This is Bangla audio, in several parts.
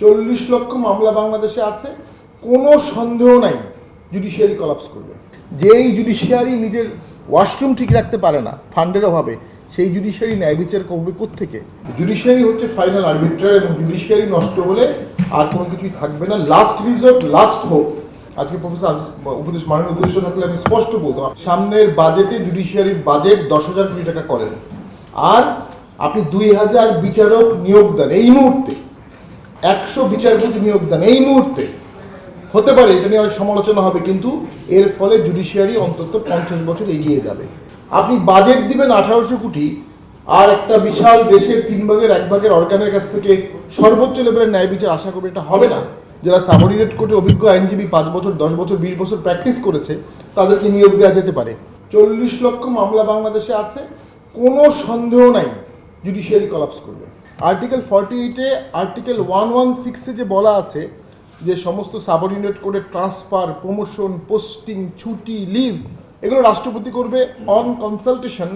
40 লক্ষ মামলা বাংলাদেশে আছে, কোনো সন্দেহ নাই জুডিশিয়ারি কলাপস করবে। যেই জুডিশিয়ারি নিজের ওয়াশরুম ঠিক রাখতে পারে না ফান্ডের অভাবে, সেই জুডিশিয়ারি ন্যায় বিচার করবে কোত্থেকে? জুডিশিয়ারি হচ্ছে ফাইনাল আরবিট্রার, এবং জুডিশিয়ারি নষ্ট হলে আর কোনো কিছুই থাকবে না। Last reserve, last hope. আজকে প্রফেসর মাননীয় উপদেষ্টা থাকলে আমি স্পষ্ট বলতাম, সামনের বাজেটে জুডিশিয়ারির বাজেট 10,000 কোটি টাকা করেন, আর আপনি 2000 বিচারক নিয়োগ দেন এই মুহূর্তে, 100 বিচারপতি নিয়োগ দেন এই মুহূর্তে, হতে পারে এটা নিয়ে অনেক সমালোচনা হবে, কিন্তু এর ফলে জুডিশিয়ারি অন্তত 50 বছর এগিয়ে যাবে। আপনি বাজেট দিবেন 1800 কোটি, আর একটা বিশাল দেশের 3 ভাগের 1 ভাগের অর্গানের কাছ থেকে সর্বোচ্চ লেভেলের ন্যায় বিচার আশা করবেন, এটা হবে না। যারা সাবঅর্ডিনেট কোর্টে অভিজ্ঞ আইনজীবী 5 বছর 10 বছর 20 বছর প্র্যাকটিস করেছে, তাদেরকে নিয়োগ দেওয়া যেতে পারে। 40 লক্ষ মামলা বাংলাদেশে আছে, কোনো সন্দেহ নাই জুডিশিয়ারি কলাপস করবে। আর্টিকেল 48-এ আর্টিকেল 116-এ যে বলা আছে যে সমস্ত সাবঅর্ডিনেট কোর্টে ট্রান্সফার, প্রমোশন, পোস্টিং, ছুটি, লিভ এগুলো রাষ্ট্রপতি করবে on consultation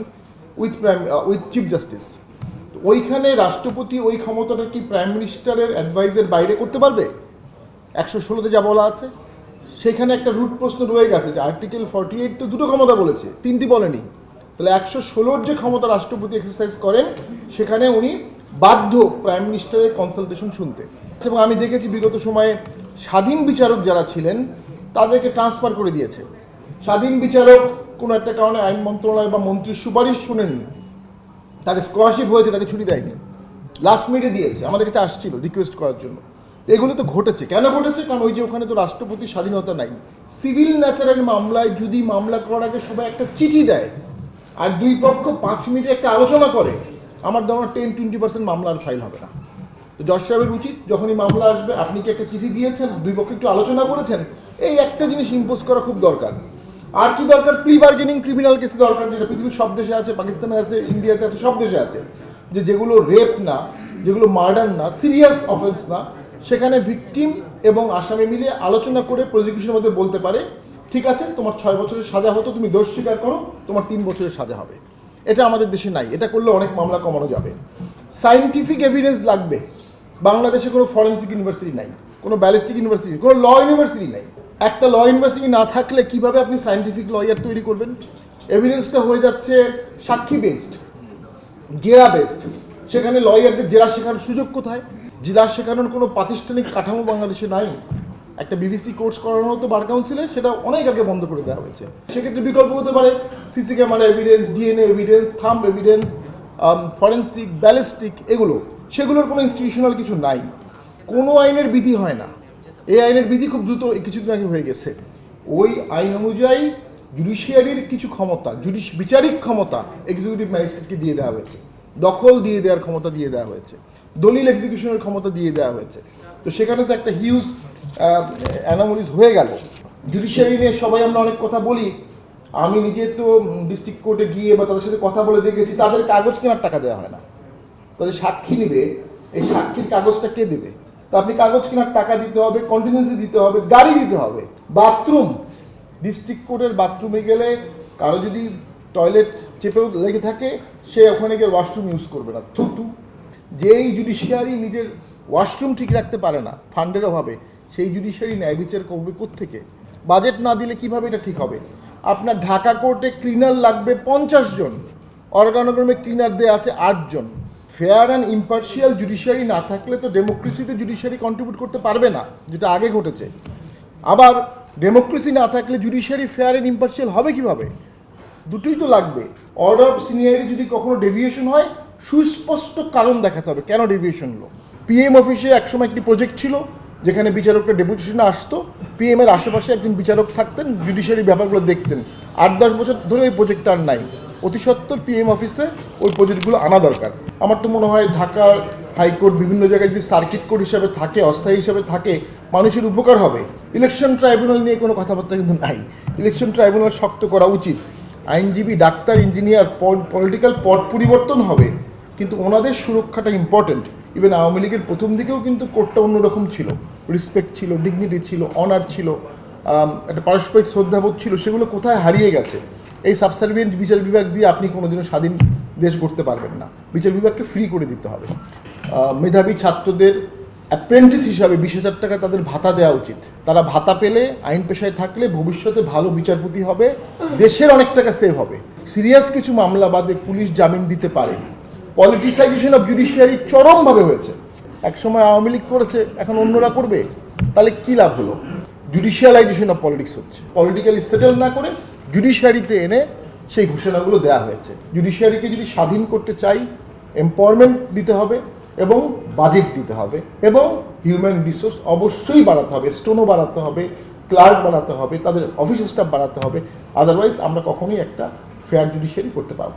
with chief justice. ওইখানে রাষ্ট্রপতি ওই ক্ষমতাটা কি প্রাইম মিনিস্টারের অ্যাডভাইসের বাইরে করতে পারবে? 116-তে যা বলা আছে, সেখানে একটা রুট প্রশ্ন রয়ে গেছে যে আর্টিকেল 48 তো দুটো ক্ষমতা বলেছে, 3টি বলেনি। তাহলে 116-র যে ক্ষমতা রাষ্ট্রপতি এক্সারসাইজ করেন, সেখানে উনি বাধ্য প্রাইম মিনিস্টারের কনসালটেশন শুনতে। এবং আমি দেখেছি বিগত সময়ে স্বাধীন বিচারক যারা ছিলেন তাদেরকে ট্রান্সফার করে দিয়েছে। স্বাধীন বিচারক কোনো একটা কারণে আইন মন্ত্রণালয় বা মন্ত্রীর সুপারিশ শুনেনি, তাকে স্কলারশিপ হয়েছে, তাকে ছুটি দেয়নি, লাস্ট মিনিটে দিয়েছে, আমাদের কাছে আসছিল রিকোয়েস্ট করার জন্য। এগুলো তো ঘটেছে। কেন ঘটেছে? কারণ ওই যে ওখানে তো রাষ্ট্রপতির স্বাধীনতা নাই। সিভিল ন্যাচারাল মামলায় যদি মামলা করার আগে সবাই একটা চিঠি দেয় আর দুই পক্ষ 5 মিনিটে একটা আলোচনা করে, আমার ধারণা 10-20% মামলা আর ফাইল হবে না। তো জজ সাহেবের উচিত যখনই মামলা আসবে, আপনি কি একটা চিঠি দিয়েছেন, দুই পক্ষে একটু আলোচনা করেছেন, এই একটা জিনিস ইম্পোজ করা খুব দরকার। আর কি দরকার? প্রি বার্গেনিং ক্রিমিনাল কেসে দরকার, যেটা পৃথিবীর সব দেশে আছে, পাকিস্তানে আছে, ইন্ডিয়াতে আছে, সব দেশে আছে, যে যেগুলো রেপ না, যেগুলো মার্ডার না, সিরিয়াস অফেন্স না, সেখানে ভিকটিম এবং আসামি মিলিয়ে আলোচনা করে প্রসিকিউশনের মধ্যে বলতে পারে, ঠিক আছে তোমার 6 বছরের সাজা হতো, তুমি দোষ স্বীকার করো, তোমার 3 বছরের সাজা হবে। এটা আমাদের দেশে নাই। এটা করলে অনেক মামলা কমানো যাবে। সায়েন্টিফিক এভিডেন্স লাগবে। বাংলাদেশে কোনো ফরেন্সিক ইউনিভার্সিটি নাই, কোনো ব্যালিস্টিক ইউনিভার্সিটি, কোনো ল ইউনিভার্সিটি নাই। একটা ল ইউনিভার্সিটি না থাকলে কিভাবে আপনি সায়েন্টিফিক লয়ার তৈরি করবেন? এভিডেন্সটা হয়ে যাচ্ছে সাক্ষী বেসড, জেরা বেসড। সেখানে লয়ারদের জেরা শেখানোর সুযোগ কোথায়? জেরা শেখানোর কোনো প্রাতিষ্ঠানিক কাঠামো বাংলাদেশে নাই। একটা বিবিসি কোর্স করানো হতো বার কাউন্সিলে, সেটা অনেক আগে বন্ধ করে দেওয়া হয়েছে। সেক্ষেত্রে বিকল্প হতে পারে CC camera evidence, DNA evidence, thumb evidence, forensic, ballistic, এগুলো। সেগুলোর কোনো ইনস্টিটিউশনাল কিছু নাই। কোনো আইনের বিধি হয় না। এই আইনের বিধি খুব দ্রুত কিছুদিন আগে হয়ে গেছে। ওই আইন অনুযায়ী জুডিশিয়ারির কিছু ক্ষমতা, বিচারিক ক্ষমতা এক্সিকিউটিভ ম্যাজিস্ট্রেটকে দিয়ে দেওয়া হয়েছে, দখল দিয়ে দেওয়ার ক্ষমতা দিয়ে দেওয়া হয়েছে, দলিল এক্সিকিউশনের ক্ষমতা দিয়ে দেওয়া হয়েছে। তো সেখানে তো একটা হিউজ অ্যানোমালিজ হয়ে গেল। জুডিশিয়ারি নিয়ে সবাই আমরা অনেক কথা বলি। আমি নিজে তো ডিস্ট্রিক্ট কোর্টে গিয়ে বা তাদের সাথে কথা বলে দেখেছি, তাদের কাগজ কেনার টাকা দেওয়া হয় না। তাদের সাক্ষী নেবে, এই সাক্ষীর কাগজটা কে দেবে? তা আপনি কাগজ কেনার টাকা দিতে হবে, কন্টিনজেন্সি দিতে হবে, গাড়ি দিতে হবে। বাথরুম, ডিস্ট্রিক্ট কোর্টের বাথরুমে গেলে কারো যদি টয়লেট চেপেও লেগে থাকে, সে ওখানে গিয়ে ওয়াশরুম ইউজ করবে না। থুতু। যেই জুডিশিয়ারি নিজের ওয়াশরুম ঠিক রাখতে পারে না ফান্ডের অভাবে, সেই জুডিশিয়ারি ন্যায় বিচার করবে কোত্থেকে? বাজেট না দিলে কিভাবে এটা ঠিক হবে? আপনার ঢাকা কোর্টে ক্লিনার লাগবে 50 জন, অর্গানোগ্রামে ক্লিনার দেওয়া আছে 8 জন। ফেয়ার অ্যান্ড ইম্পার্শিয়াল জুডিশিয়ারি না থাকলে তো ডেমোক্রেসিতে জুডিশিয়ারি কন্ট্রিবিউট করতে পারবে না, যেটা আগে ঘটেছে। আবার ডেমোক্রেসি না থাকলে জুডিশিয়ারি ফেয়ার অ্যান্ড ইম্পার্শিয়াল হবে কিভাবে? দুটোই তো লাগবে। অর্ডার অফ সিনিয়রিটি যদি কখনো ডেভিয়েশন হয়, সুস্পষ্ট কারণ দেখাতে হবে কেন ডেভিয়েশন হলো। পিএম অফিসে একসময় একটি প্রজেক্ট ছিল যেখানে বিচারকরা ডেপুটেশনে আসতো, পিএম এর আশেপাশে একজন বিচারক থাকতেন, জুডিশিয়ারি ব্যাপারগুলো দেখতেন। 8-10 বছর ধরে ওই প্রজেক্টটা আর নাই। অতি সত্বর পিএম অফিসে ওই প্রজেক্টগুলো আনা দরকার। আমার তো মনে হয় ঢাকার হাইকোর্ট বিভিন্ন জায়গায় যদি সার্কিট কোর্ট হিসাবে থাকে, অস্থায়ী হিসাবে থাকে, মানুষের উপকার হবে। ইলেকশন ট্রাইব্যুনাল নিয়ে কোনো কথাবার্তা কিন্তু নাই। ইলেকশন ট্রাইব্যুনাল শক্ত করা উচিত। আইনজীবী, ডাক্তার, ইঞ্জিনিয়ার, পলিটিক্যাল পট পরিবর্তন হবে, কিন্তু ওনাদের সুরক্ষাটা ইম্পর্টেন্ট। ইভেন আওয়ামী লীগের প্রথম দিকেও কিন্তু কোর্টটা অন্যরকম ছিল, রেসপেক্ট ছিল, ডিগনিটি ছিল, অনার ছিল, একটা পারস্পরিক শ্রদ্ধাবোধ ছিল। সেগুলো কোথায় হারিয়ে গেছে? এই সাবসার্ভিয়েন্ট বিচার বিভাগ দিয়ে আপনি কোনোদিনও স্বাধীন দেশ করতে পারবেন না। বিচার বিভাগকে ফ্রি করে দিতে হবে। মেধাবী ছাত্রদের অ্যাপ্রেন্টিস হিসাবে 20,000 টাকা তাদের ভাতা দেওয়া উচিত। তারা ভাতা পেলে আইন পেশায় থাকলে ভবিষ্যতে ভালো বিচারপতি হবে, দেশের অনেক টাকা সেভ হবে। সিরিয়াস কিছু মামলা বাদে পুলিশ জামিন দিতে পারে। পলিটিসাইজেশন অফ জুডিশিয়ারি চরমভাবে হয়েছে। একসময় আওয়ামী লীগ করেছে, এখন অন্যরা করবে, তাহলে কী লাভ হলো? জুডিশিয়ালাইজেশন অফ পলিটিক্স হচ্ছে। পলিটিক্যালি সেটেল না করে জুডিশিয়ারিতে এনে সেই ঘোষণাগুলো দেওয়া হয়েছে। জুডিশিয়ারিকে যদি স্বাধীন করতে চাই, এম্পাওয়ারমেন্ট দিতে হবে এবং বাজেট দিতে হবে এবং হিউম্যান রিসোর্স অবশ্যই বাড়াতে হবে, স্টোনও বাড়াতে হবে, ক্লার্ক বাড়াতে হবে, তাদের অফিস স্টাফ বাড়াতে হবে। আদারওয়াইজ আমরা কখনোই একটা ফেয়ার জুডিশিয়ারি করতে পারবো না।